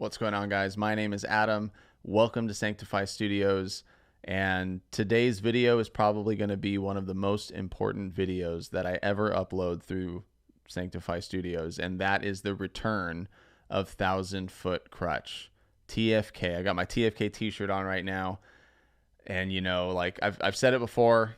What's going on, guys? My name is Adam. Welcome to Sanctify Studios. And today's video is probably going to be one of the most important videos that I ever upload through Sanctify Studios. And that is the return of 1,000 Foot Krutch. TFK. I got my TFK t-shirt on right now. And, you know, like I've said it before,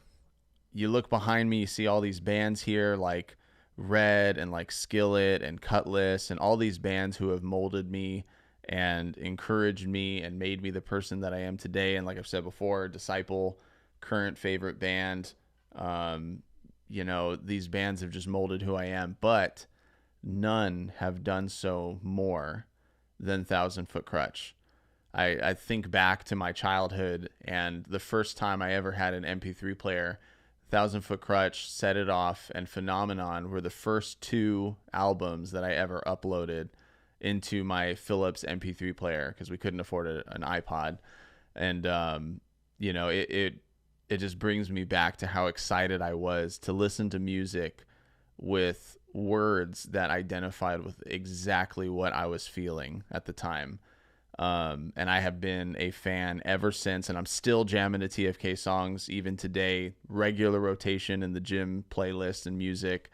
you look behind me, you see all these bands here like Red and like Skillet and Cutlass and all these bands who have molded me and encouraged me and made me the person that I am today. And like I've said before, Disciple, current favorite band. You know, these bands have just molded who I am, but none have done so more than 1,000 Foot Krutch. I think back to my childhood and the first time I ever had an MP3 player. 1,000 Foot Krutch, Set It Off, and Phenomenon were the first two albums that I ever uploaded into my Philips MP3 player because we couldn't afford an iPod. And, you know, it just brings me back to how excited I was to listen to music with words that identified with exactly what I was feeling at the time. And I have been a fan ever since, and I'm still jamming to TFK songs even today, regular rotation in the gym playlist and music.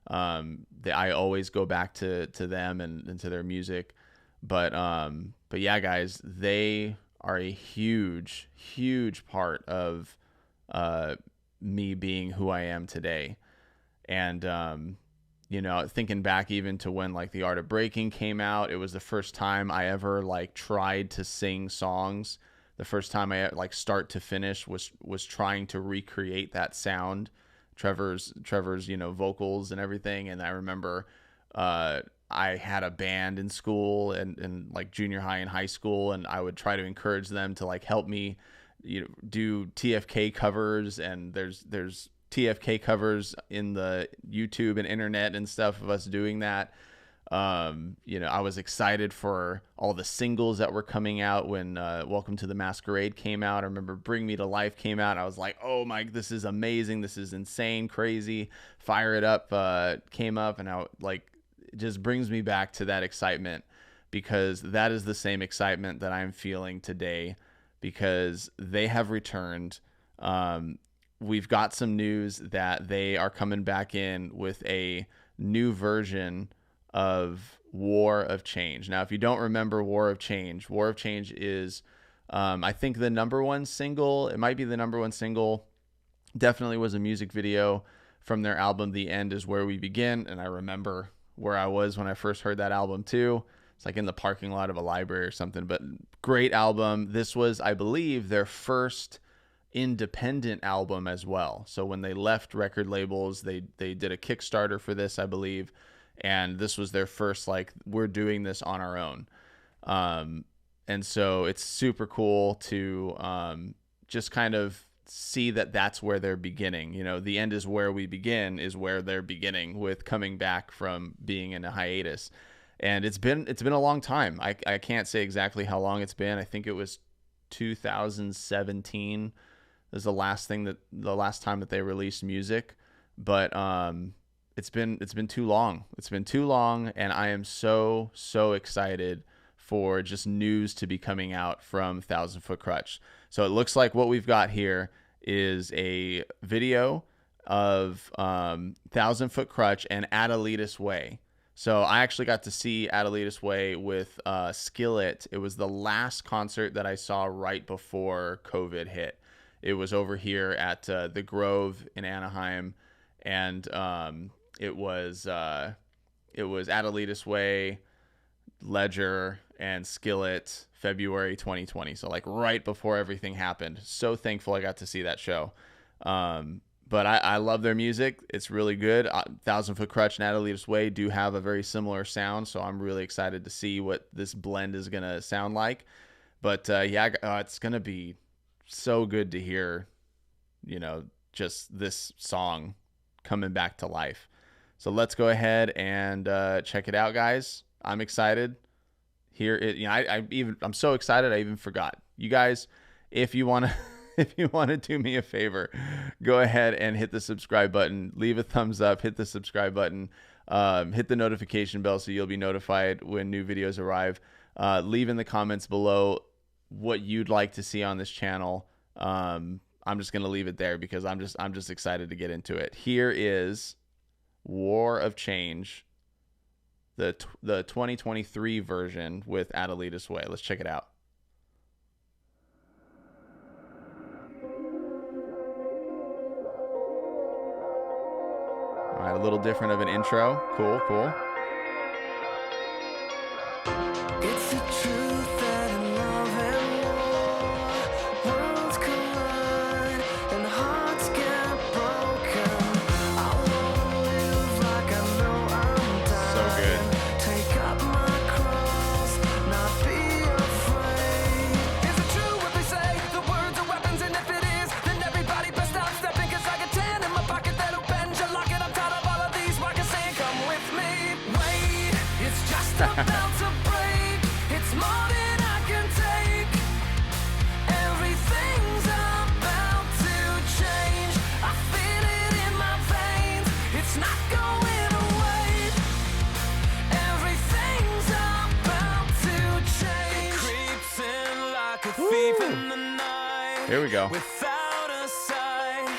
I always go back to them and to their music. But yeah, guys, they are a huge, huge part of me being who I am today. And you know, thinking back even to when like The Art of Breaking came out, it was the first time I ever like tried to sing songs. The first time I like start to finish was trying to recreate that sound, Trevor's, you know, vocals and everything. And I remember I had a band in school and like junior high and high school, and I would try to encourage them to like help me, you know, do TFK covers. And there's TFK covers in the YouTube and internet and stuff of us doing that. You know, I was excited for all the singles that were coming out when Welcome to the Masquerade came out. I remember Bring Me to Life came out. I was like, oh my, this is amazing. This is insane, crazy. Fire It Up came up, and I like, it just brings me back to that excitement, because that is the same excitement that I'm feeling today, because they have returned. We've got some news that they are coming back in with a new version of War of Change. Now, if you don't remember War of Change is, I think, the number one single. It might be the number one single. Definitely was a music video from their album, The End Is Where We Begin. And I remember where I was when I first heard that album too. It's like in the parking lot of a library or something, but great album. This was, I believe, their first independent album as well. So when they left record labels, they did a Kickstarter for this, I believe, and this was their first like, we're doing this on our own. And so it's super cool to just kind of see that that's where they're beginning. You know, The End Is Where We Begin is where they're beginning with coming back from being in a hiatus. And it's been a long time. I can't say exactly how long it's been. I think it was 2017 is the last time that they released music, but it's been too long. It's been too long, and I am so excited for just news to be coming out from 1,000 Foot Krutch. So it looks like what we've got here is a video of 1,000 Foot Krutch and Adelitas Way. So I actually got to see Adelitas Way with Skillet. It was the last concert that I saw right before COVID hit. It was over here at the Grove in Anaheim, and it was Adelitas Way, Ledger, and Skillet, February 2020. So like right before everything happened. So thankful I got to see that show. But I love their music. It's really good. 1,000 Foot Krutch and Adelitas Way do have a very similar sound, so I'm really excited to see what this blend is going to sound like. But yeah, it's going to be so good to hear, you know, just this song coming back to life. So let's go ahead and check it out, guys. I'm excited. Here, you know, I'm so excited I even forgot. You guys, if you want to do me a favor, go ahead and hit the subscribe button, leave a thumbs up, hit the subscribe button, hit the notification bell so you'll be notified when new videos arrive. Leave in the comments below what you'd like to see on this channel. I'm just gonna leave it there because I'm just excited to get into it. Here is War of Change, the 2023 version with Adelitas Way. Let's check it out. All right, a little different of an intro. Cool, cool. It's the truth that in love and war, worlds collide and hearts get broken. I wanna live like I know I'm dying. So good. Take up my cross, not be afraid. Is it true what they say? The words are weapons, and if it is, then everybody best stop stepping. Cause I got 10 in my pocket that'll bend your lock, and I'm tired of all of these rockets saying, come with me. Wait, it's just about to break. It's more than I can take. Everything's about to change. I feel it in my veins. It's not going away. Everything's about to change. It creeps in like a thief in the night. Here we go. Without a sign,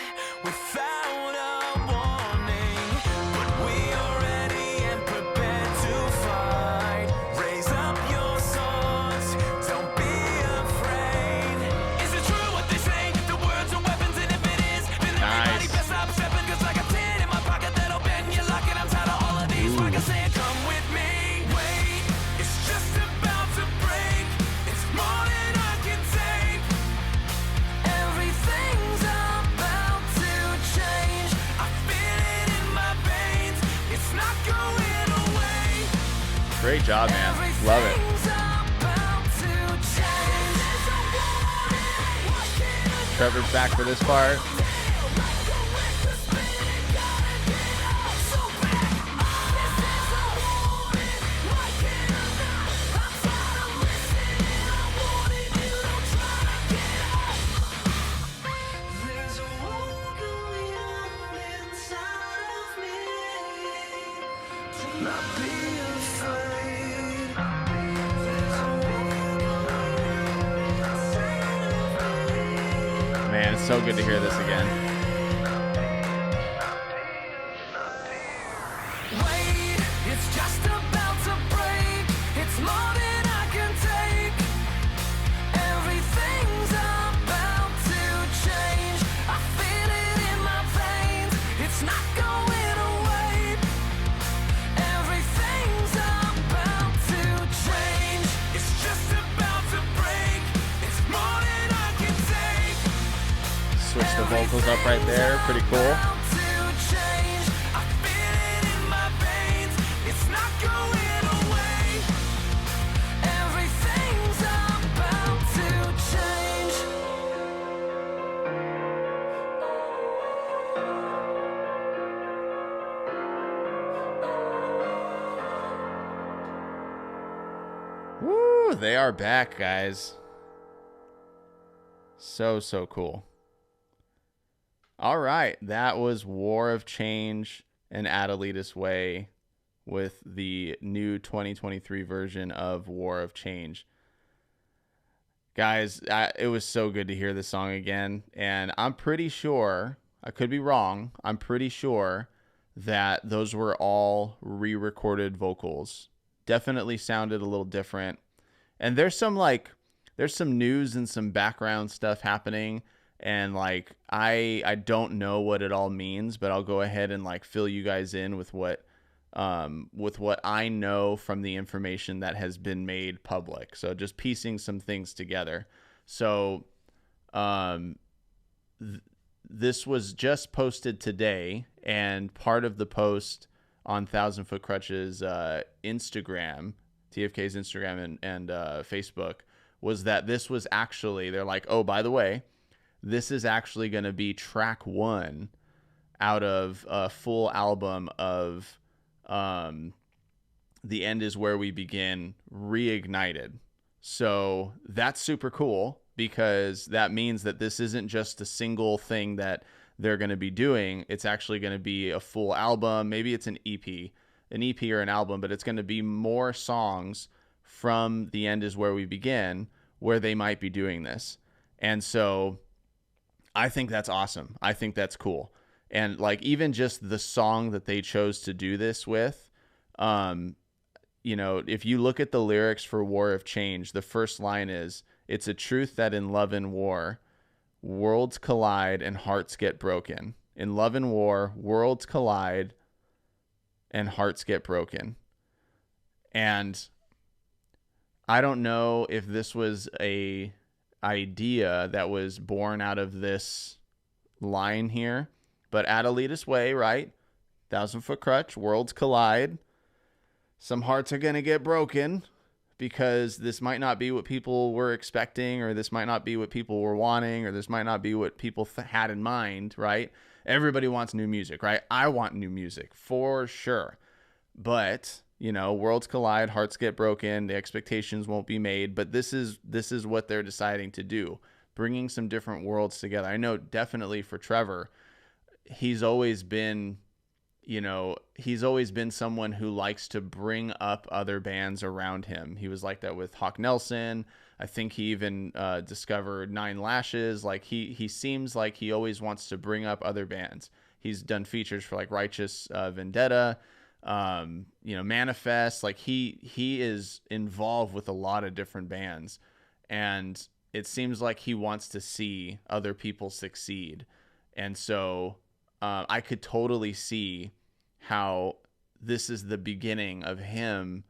without a warning, but we are ready and prepared to fight. Raise up your swords, don't be afraid. Is it true what they say? The words are weapons, and if it is, then everybody Nice. best stop stepping. Cause I got 10 in my pocket that'll bend your lock, and I'm tired of all of these rockets saying, come with me. Wait, it's just about to break. It's more than I can take. Everything's about to change. I feel it in my veins. It's not going away. Great job, man. Love it. Everything's about to change. Trevor's back for this part. There's a war going on inside of me. Do not be afraid. There's a war going on inside of me. Man, it's so good to hear this again. Wait, it's just about to break. It's more than I can take. Everything's about to change. I feel it in my veins. It's not going away. Everything's about to change. It's just about to break. It's more than I can take. Switch the vocals up right there. Pretty cool. About to change. I feel it in my veins. It's not going away. Everything's about to change. Woo, they are back, guys. So cool. All right, that was War of Change and Adelitas Way with the new 2023 version of War of Change. Guys, it was so good to hear this song again, and I'm pretty sure, I could be wrong, I'm pretty sure that those were all re-recorded vocals. Definitely sounded a little different. And there's some news and some background stuff happening, and like I don't know what it all means, but I'll go ahead and like fill you guys in with what I know from the information that has been made public. So just piecing some things together. So this was just posted today, and part of the post on 1000 Foot Krutch's Instagram, TFK's Instagram and Facebook, was that this was actually, they're like, oh, by the way, this is actually going to be track 1 out of a full album of The End Is Where We Begin Reignited. So that's super cool, because that means that this isn't just a single thing that they're going to be doing. It's actually going to be a full album. Maybe it's an EP or an album, but it's going to be more songs from The End Is Where We Begin, where they might be doing this. And so I think that's awesome. I think that's cool. And like even just the song that they chose to do this with, if you look at the lyrics for War of Change, the first line is, "It's a truth that in love and war, worlds collide and hearts get broken. In love and war, worlds collide and hearts get broken." And I don't know if this was a idea that was born out of this line here, but Adelitas way, right? 1,000-foot Krutch, worlds collide. Some hearts are going to get broken because this might not be what people were expecting, or this might not be what people were wanting, or this might not be what people had in mind, right? Everybody wants new music, right? I want new music for sure. But, worlds collide, hearts get broken, the expectations won't be made, but this is what they're deciding to do, bringing some different worlds together. I know definitely for Trevor, he's always been someone who likes to bring up other bands around him. He was like that with Hawk Nelson. I think he even discovered Nine Lashes. Like he seems like he always wants to bring up other bands. He's done features for like Righteous Vendetta, Manifest. Like he is involved with a lot of different bands, and it seems like he wants to see other people succeed. And so I could totally see how this is the beginning of him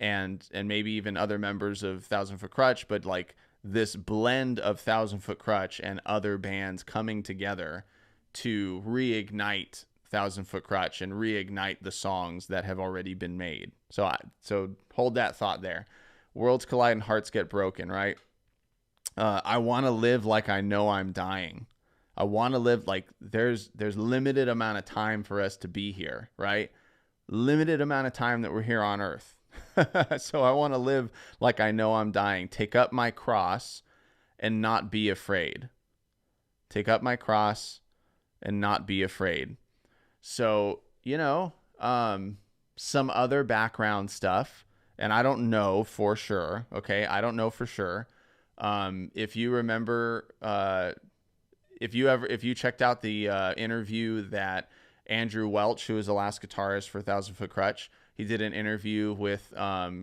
and maybe even other members of 1,000-foot Krutch, but like this blend of 1,000-foot Krutch and other bands coming together to reignite 1,000-foot Krutch and reignite the songs that have already been made. So hold that thought there. Worlds collide and hearts get broken, right? I want to live like I know I'm dying. I want to live like there's limited amount of time for us to be here, right? Limited amount of time that we're here on earth. So I want to live like I know I'm dying. Take up my cross and not be afraid. Take up my cross and not be afraid. So, some other background stuff, and I don't know for sure. Okay. I don't know for sure. If you remember, if you checked out the interview that Andrew Welch, who is the last guitarist for 1,000-foot Krutch, he did an interview with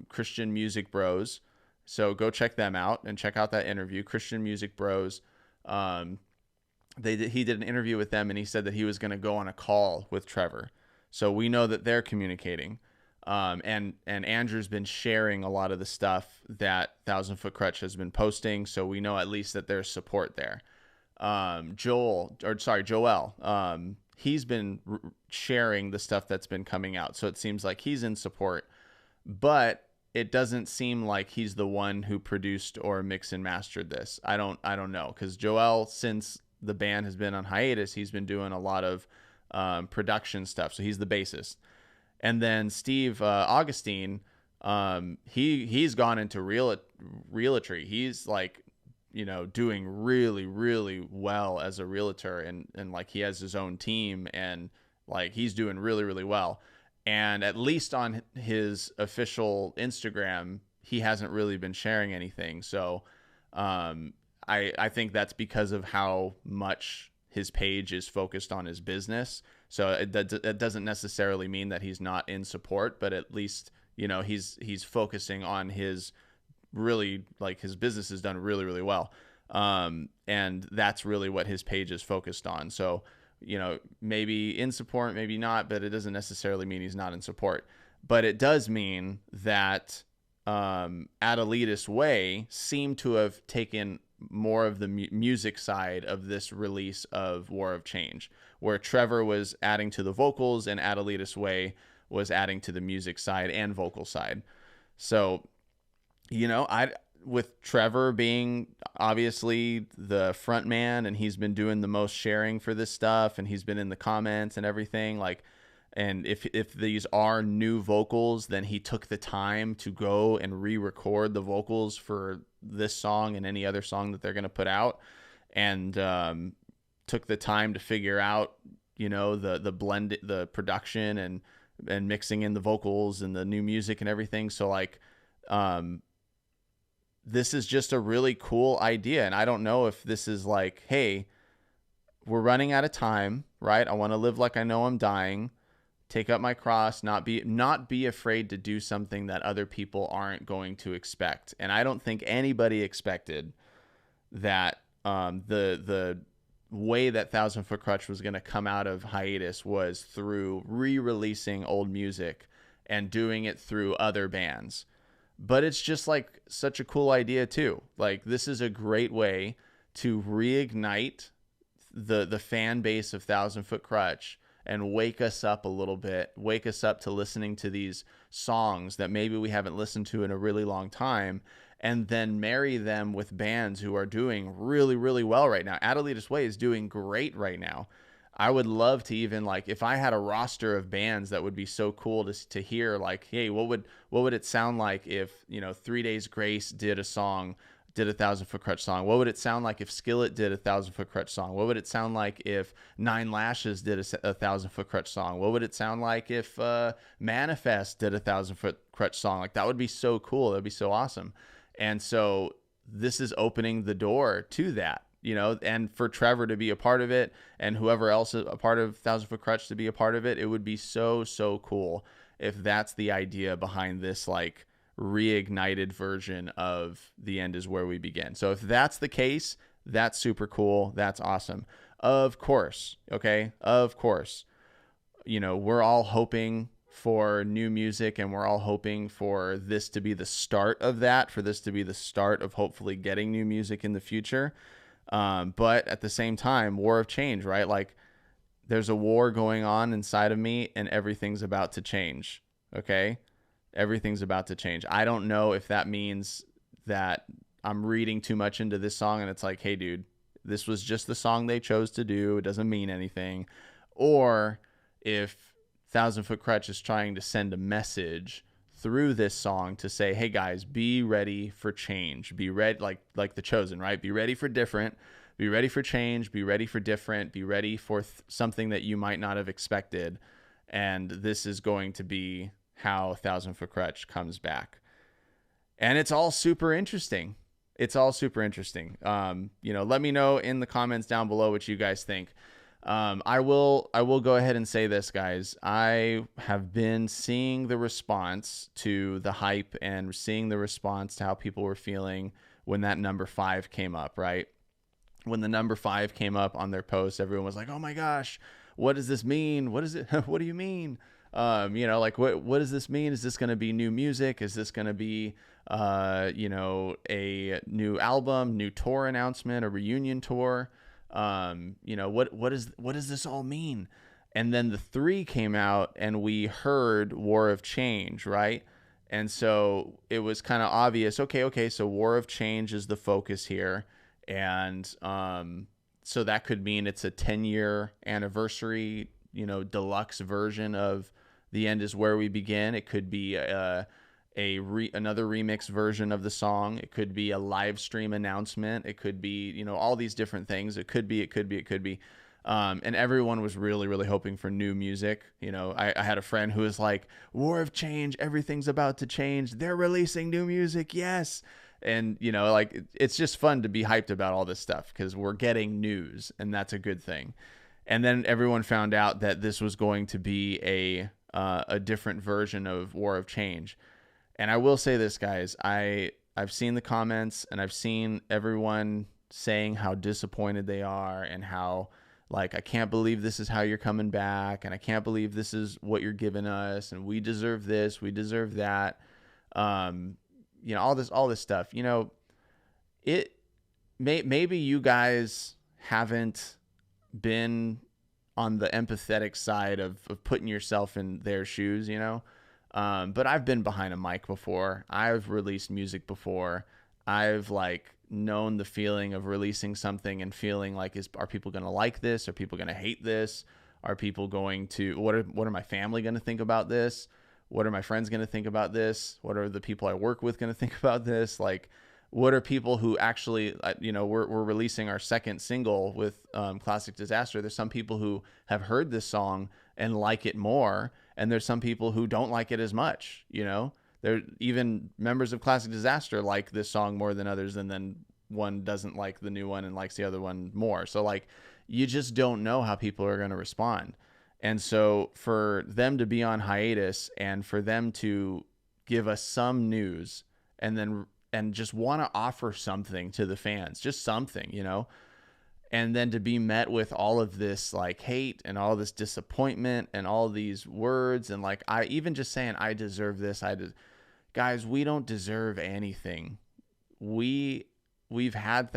Christian Music Bros. So go check them out and check out that interview, Christian Music Bros. He did an interview with them, and he said that he was going to go on a call with Trevor. So we know that they're communicating. And Andrew's been sharing a lot of the stuff that 1,000-foot Krutch has been posting. So we know at least that there's support there. Joel, he's been sharing the stuff that's been coming out. So it seems like he's in support, but it doesn't seem like he's the one who produced or mixed and mastered this. I don't know. 'Cause Joel, since the band has been on hiatus, he's been doing a lot of, production stuff. So he's the bassist. And then Steve, Augustine, he's gone into realtry. He's like, doing really, really well as a realtor, and like he has his own team, and like he's doing really, really well. And at least on his official Instagram, he hasn't really been sharing anything. So I think that's because of how much his page is focused on his business. So that doesn't necessarily mean that he's not in support, but at least, he's focusing on his really, like, his business has done really, really well. And that's really what his page is focused on. So, maybe in support, maybe not, but it doesn't necessarily mean he's not in support. But it does mean that Adelitas Way seemed to have taken more of the music side of this release of War of Change, where Trevor was adding to the vocals and Adelitas Way was adding to the music side and vocal side. So, with Trevor being obviously the front man, and he's been doing the most sharing for this stuff, and he's been in the comments and everything, like, and if these are new vocals, then he took the time to go and re-record the vocals for this song and any other song that they're going to put out, and took the time to figure out, the blend, the production and mixing in the vocals and the new music and everything. So like, this is just a really cool idea. And I don't know if this is like, hey, we're running out of time, right? I want to live like I know I'm dying, take up my cross, not be afraid to do something that other people aren't going to expect. And I don't think anybody expected that the way that Thousand Foot Krutch was going to come out of hiatus was through re-releasing old music and doing it through other bands. But it's just like such a cool idea too. Like, this is a great way to reignite the fan base of Thousand Foot Krutch and wake us up a little bit, wake us up to listening to these songs that maybe we haven't listened to in a really long time, and then marry them with bands who are doing really, really well right now. Adelitas Way is doing great right now. I would love to even, like, if I had a roster of bands that would be so cool to hear, like, hey, what would it sound like if, 3 Days Grace did a Thousand Foot Krutch song? What would it sound like if Skillet did a Thousand Foot Krutch song? What would it sound like if Nine Lashes did a Thousand Foot Krutch song? What would it sound like if Manifest did a Thousand Foot Krutch song? Like, that would be so cool. That'd be so awesome. And so this is opening the door to that, and for Trevor to be a part of it, and whoever else is a part of Thousand Foot Krutch to be a part of it. It would be so, so cool if that's the idea behind this, like, reignited version of The End Is Where We Begin. So if that's the case, that's super cool. That's awesome. Of course. Okay. Of course. We're all hoping for new music, and we're all hoping for this to be the start of that, for this to be the start of hopefully getting new music in the future. But at the same time, war of change, right? Like, there's a war going on inside of me, and everything's about to change. Okay. Everything's about to change. I don't know if that means that I'm reading too much into this song and it's like, hey, dude, this was just the song they chose to do. It doesn't mean anything. Or if Thousand Foot Krutch is trying to send a message through this song to say, hey, guys, be ready for change. Be ready, like The Chosen, right? Be ready for different. Be ready for change. Be ready for different. Be ready for something that you might not have expected. And this is going to be how Thousand Foot Krutch comes back. And it's all super interesting. It's all super interesting. Let me know in the comments down below what you guys think. I will go ahead and say this, guys. I have been seeing the response to the hype and seeing the response to how people were feeling when that number 5 came up, right? When the number 5 came up on their post, everyone was like, oh my gosh, what does this mean? What is it? What do you mean? Like, what does this mean? Is this going to be new music? Is this going to be, a new album, new tour announcement, a reunion tour? What does this all mean? And then the 3 came out and we heard War of Change, right? And so it was kind of obvious. Okay. So War of Change is the focus here. And, so that could mean it's a 10-year anniversary, deluxe version of The End Is Where We Begin. It could be another remix version of the song. It could be a live stream announcement. It could be, all these different things. It could be. And everyone was really, really hoping for new music. I had a friend who was like, War of Change, everything's about to change. They're releasing new music. Yes. And, it's just fun to be hyped about all this stuff because we're getting news, and that's a good thing. And then everyone found out that this was going to be a different version of War of Change. And I will say this, guys, I've seen the comments and I've seen everyone saying how disappointed they are and how, like, I can't believe this is how you're coming back, and I can't believe this is what you're giving us, and we deserve this, we deserve that. All this stuff. Maybe you guys haven't been on the empathetic side of putting yourself in their shoes, but I've been behind a mic before. I've released music before. I've known the feeling of releasing something and feeling like, are people going to like this? Are people going to hate this? Are people going to, what are my family going to think about this? What are my friends going to think about this? What are the people I work with going to think about this? Like, what are people who actually, we're releasing our second single with Classic Disaster. There's some people who have heard this song and like it more. And there's some people who don't like it as much. There's There, even members of Classic Disaster like this song more than others, and then one doesn't like the new one and likes the other one more. So like, you just don't know how people are going to respond. And so for them to be on hiatus and for them to give us some news and just want to offer something to the fans, just something, you know, and then to be met with all of this like hate and all this disappointment and all these words and like, I even just saying I deserve this, guys, we don't deserve anything. We've had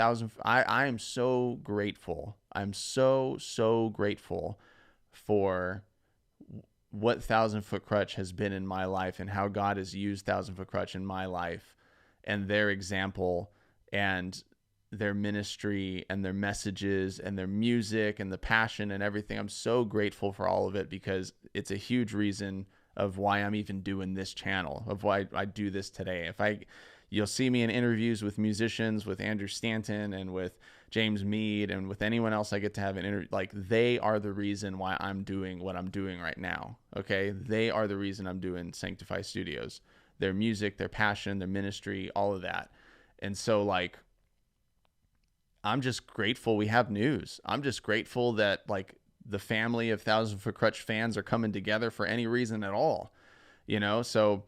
I am so grateful. I'm so grateful for what 1,000 Foot Krutch has been in my life and how God has used 1,000 Foot Krutch in my life and their example and their ministry and their messages and their music and the passion and everything. I'm so grateful for all of it because it's a huge reason of why I'm even doing this channel, of why I do this today. You'll see me in interviews with musicians, with Andrew Stanton and with James Mead and with anyone else I get to have an interview. Like, they are the reason why I'm doing what I'm doing right now. Okay. They are the reason I'm doing Sanctify Studios, their music, their passion, their ministry, all of that. And so like, I'm just grateful we have news. I'm just grateful that like the family of 1,000 Foot Krutch fans are coming together for any reason at all, you know? So,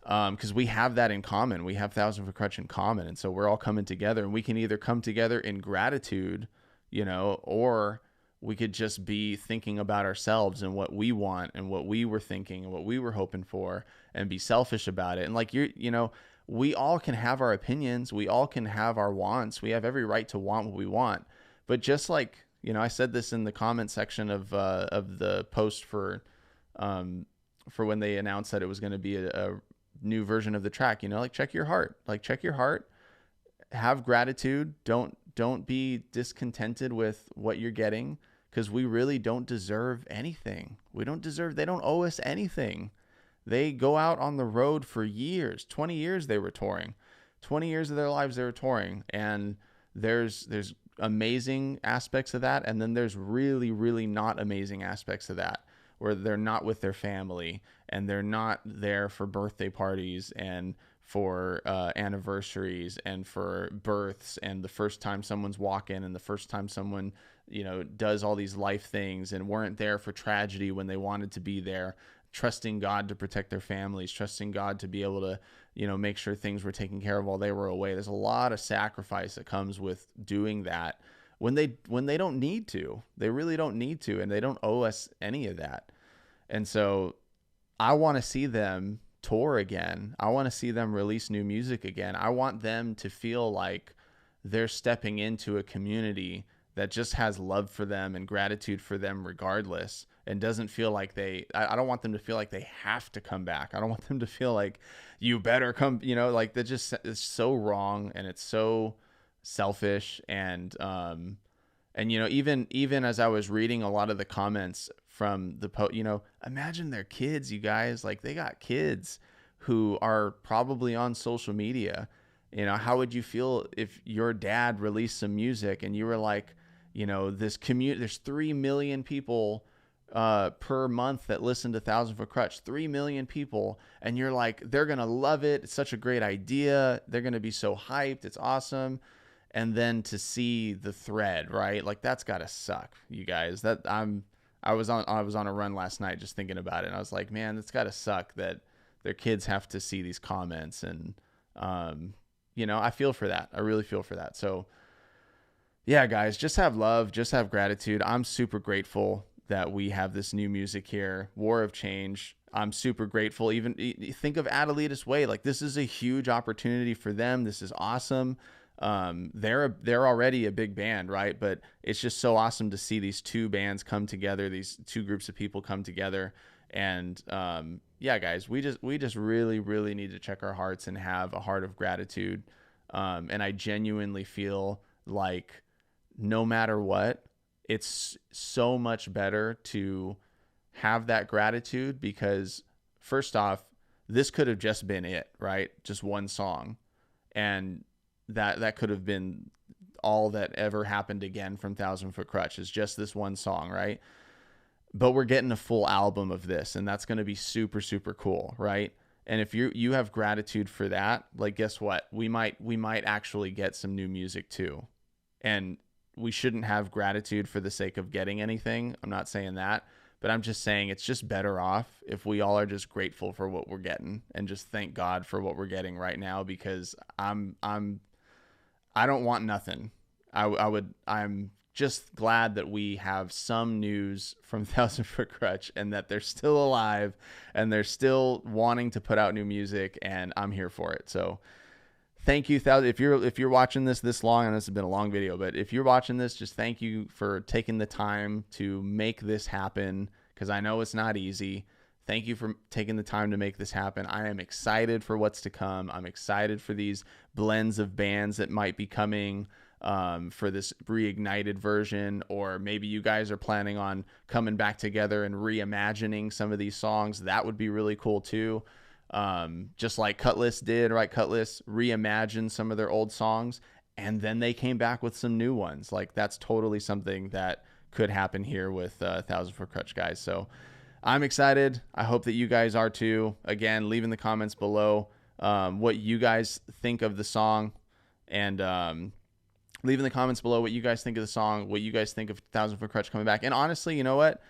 because we have that in common. We have 1,000 Foot Krutch in common. And so we're all coming together, and we can either come together in gratitude, you know, or we could just be thinking about ourselves and what we want and what we were thinking and what we were hoping for and be selfish about it. And like, you know, we all can have our opinions. We all can have our wants. We have every right to want what we want. But just like, you know, I said this in the comment section of the post for when they announced that it was going to be a new version of the track, you know, like check your heart, have gratitude. Don't be discontented with what you're getting, because we really don't deserve anything. They don't owe us anything. They go out on the road for years, 20 years they were touring, 20 years of their lives they were touring. And there's amazing aspects of that. And then there's really, really not amazing aspects of that, where they're not with their family and they're not there for birthday parties and for anniversaries and for births and the first time someone's walking and the first time someone, you know, does all these life things, and weren't there for tragedy when they wanted to be there, trusting God to protect their families, trusting God to be able to, you know, make sure things were taken care of while they were away. There's a lot of sacrifice that comes with doing that when they don't need to. They really don't need to, and they don't owe us any of that. And so I want to see them tour again. I want to see them release new music again. I want them to feel like they're stepping into a community that just has love for them and gratitude for them regardless, and doesn't feel like I don't want them to feel like they have to come back. I don't want them to feel like you better come, you know, like that just is so wrong, and it's so selfish. And you know, even as I was reading a lot of the comments from you know, imagine their kids, you guys, like they got kids who are probably on social media. You know, how would you feel if your dad released some music and you were like, you know, there's 3 million people per month that listen to 1,000 Foot Krutch, 3 million people. And you're like, they're going to love it. It's such a great idea. They're going to be so hyped. It's awesome. And then to see the thread, right? Like, that's gotta suck, you guys. I was on a run last night just thinking about it. And I was like, man, that's gotta suck that their kids have to see these comments. And, you know, I feel for that. I really feel for that. So yeah, guys, just have love, just have gratitude. I'm super grateful that we have this new music here, War of Change. I'm super grateful. Even think of Adelitas Way. Like, this is a huge opportunity for them. This is awesome. They're already a big band, right? But it's just so awesome to see these two bands come together, these two groups of people come together. And yeah, guys, we just really, really need to check our hearts and have a heart of gratitude. And I genuinely feel like no matter what, it's so much better to have that gratitude, because first off, this could have just been it, right? Just one song. And that could have been all that ever happened again from 1,000 Foot Krutch, is just this one song, right? But we're getting a full album of this, and that's going to be super, super cool, right? And if you have gratitude for that, like, guess what? We might actually get some new music too. And we shouldn't have gratitude for the sake of getting anything. I'm not saying that, but I'm just saying it's just better off if we all are just grateful for what we're getting and just thank God for what we're getting right now, because I don't want nothing. I'm just glad that we have some news from Thousand Foot Krutch and that they're still alive and they're still wanting to put out new music, and I'm here for it. So thank you, Thousand. If you're watching this long, and this has been a long video, but if you're watching this, just thank you for taking the time to make this happen, because I know it's not easy. Thank you for taking the time to make this happen. I am excited for what's to come. I'm excited for these blends of bands that might be coming for this reignited version, or maybe you guys are planning on coming back together and reimagining some of these songs. That would be really cool too. Just like Cutlass did, right? Cutlass reimagined some of their old songs and then they came back with some new ones. Like, that's totally something that could happen here with Thousand Foot Krutch, guys. So I'm excited. I hope that you guys are too. Again, leave in the comments below what you guys think of the song, and leave in the comments below what you guys think of the song, what you guys think of Thousand Foot Krutch coming back. And honestly, you know what?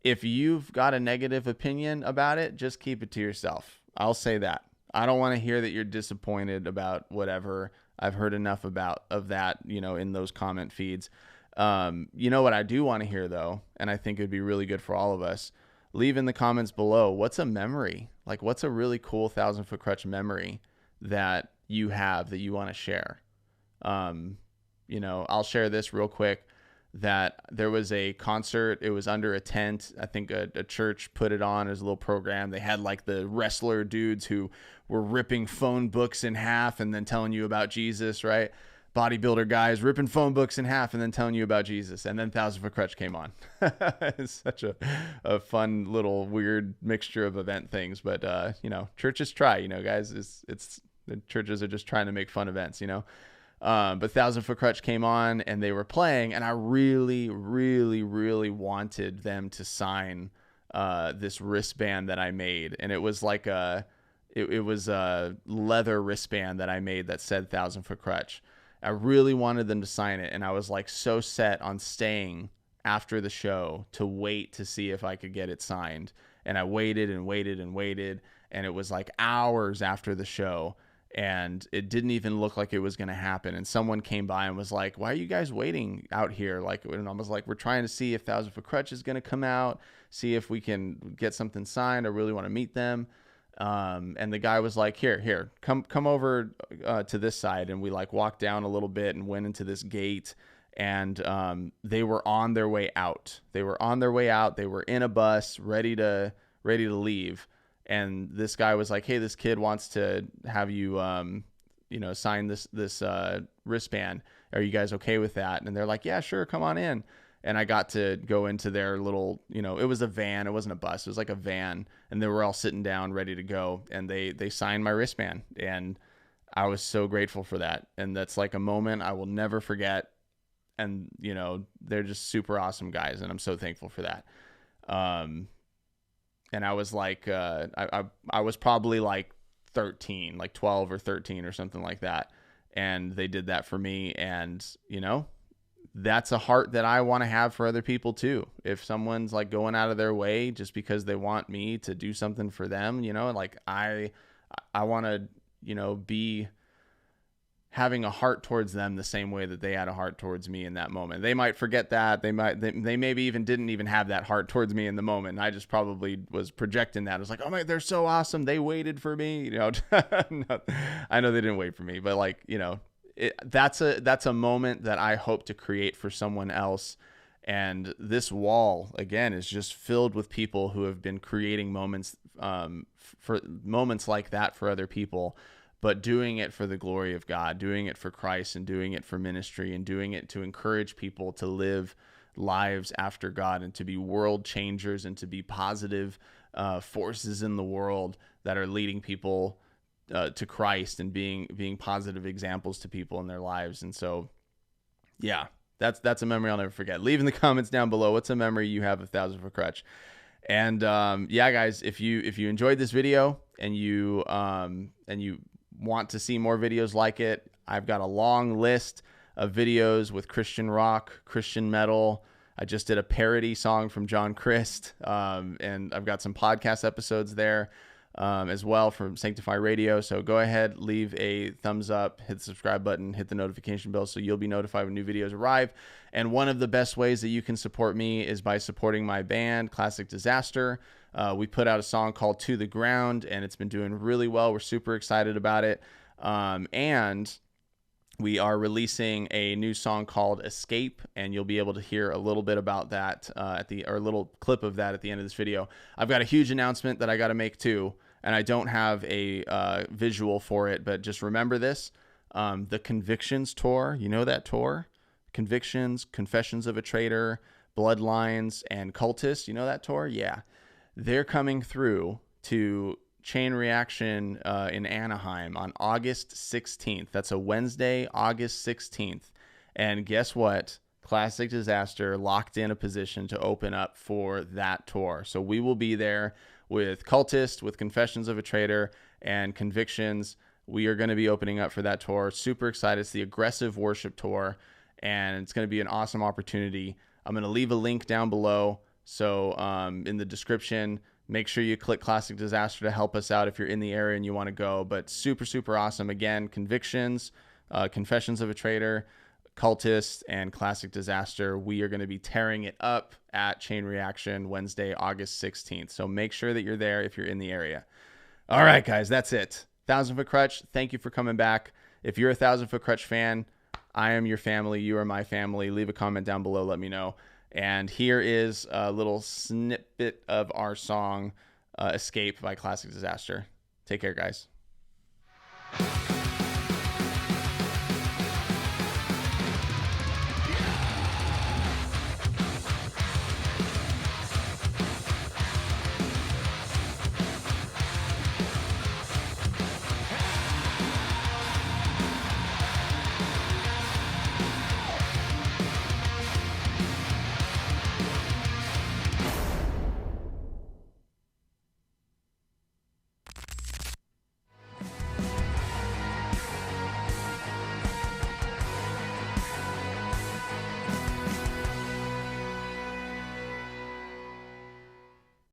If you've got a negative opinion about it, just keep it to yourself. I'll say that. I don't want to hear that you're disappointed about whatever. I've heard enough of that, in those comment feeds. You know what I do want to hear, though, and I think it'd be really good for all of us? Leave in the comments below, what's a memory? Like, what's a really cool Thousand Foot Krutch memory that you have that you want to share? I'll share this real quick, that there was a concert. It was under a tent. I think a church put it on as a little program. They had like the wrestler dudes who were ripping phone books in half and then telling you about Jesus, right? Bodybuilder guys ripping phone books in half and then telling you about Jesus. And then Thousand Foot Krutch came on. It's such a fun little weird mixture of event things. But, churches try, guys. It's the churches are just trying to make fun events, But Thousand Foot Krutch came on and they were playing, and I really, really, really wanted them to sign this wristband that I made. And it was like it was a leather wristband that I made that said Thousand Foot Krutch. I really wanted them to sign it, and I was like so set on staying after the show to wait to see if I could get it signed. And I waited and waited and waited, and it was like hours after the show, and it didn't even look like it was going to happen. And someone came by and was like, "Why are you guys waiting out here?" And I was like, "We're trying to see if Thousand Foot Krutch is going to come out, see if we can get something signed. I really want to meet them." And the guy was like, here, come over to this side. And we walked down a little bit and went into this gate, and they were on their way out. They were in a bus, ready to leave. And this guy was like, "Hey, this kid wants to have you, sign this wristband. Are you guys okay with that?" And they're like, "Yeah, sure. Come on in." And I got to go into their little, it was a van. It wasn't a bus. It was like a van. And they were all sitting down, ready to go. And they signed my wristband. And I was so grateful for that. And that's like a moment I will never forget. And, they're just super awesome guys. And I'm so thankful for that. And I was like, I was probably like 13, like 12 or 13 or something like that. And they did that for me. And, that's a heart that I want to have for other people too. If someone's like going out of their way just because they want me to do something for them, I want to, be having a heart towards them the same way that they had a heart towards me in that moment. They might forget that. They maybe even didn't even have that heart towards me in the moment. I just probably was projecting that. I was like, "Oh my, they're so awesome. They waited for me." No, I know they didn't wait for me, but that's a moment that I hope to create for someone else. And this wall, again, is just filled with people who have been creating moments for moments like that for other people, but doing it for the glory of God, doing it for Christ, and doing it for ministry, and doing it to encourage people to live lives after God and to be world changers and to be positive forces in the world that are leading people to Christ and being positive examples to people in their lives. And so, yeah, that's a memory I'll never forget. Leave in the comments down below what's a memory you have of Thousand Foot Krutch. And yeah, guys, if you enjoyed this video, and you want to see more videos like it, I've got a long list of videos with Christian rock, Christian metal. I just did a parody song from John Christ, and I've got some podcast episodes there as well from Sanctify Radio. So go ahead, leave a thumbs up, hit the subscribe button, hit the notification bell so you'll be notified when new videos arrive. And one of the best ways that you can support me is by supporting my band, Classic Disaster. We put out a song called To the Ground, and it's been doing really well. We're super excited about it. And we are releasing a new song called Escape, and you'll be able to hear a little bit about that or a little clip of that at the end of this video. I've got a huge announcement that I got to make too, and I don't have a visual for it, but just remember this. The Convictions tour, you know that tour? Convictions, Confessions of a Traitor, Bloodlines, and Cultist, you know that tour? Yeah. They're coming through to Chain Reaction in Anaheim on August 16th. That's a Wednesday, August 16th. And guess what? Classic Disaster locked in a position to open up for that tour. So we will be there with Cultist, with Confessions of a Traitor, and Convictions. We are going to be opening up for that tour. Super excited. It's the Aggressive Worship Tour, and it's going to be an awesome opportunity. I'm going to leave a link down below. So in the description, make sure you click Classic Disaster to help us out if you're in the area and you want to go. But super, super awesome. Again, Convictions, Confessions of a Traitor, Cultist, and Classic Disaster. We are going to be tearing it up at Chain Reaction Wednesday, August 16th. So make sure that you're there if you're in the area. All right, guys, that's it. 1,000 Foot Krutch, thank you for coming back. If you're a 1,000 Foot Krutch fan, I am your family. You are my family. Leave a comment down below. Let me know. And here is a little snippet of our song, Escape by Classic Disaster. Take care, guys.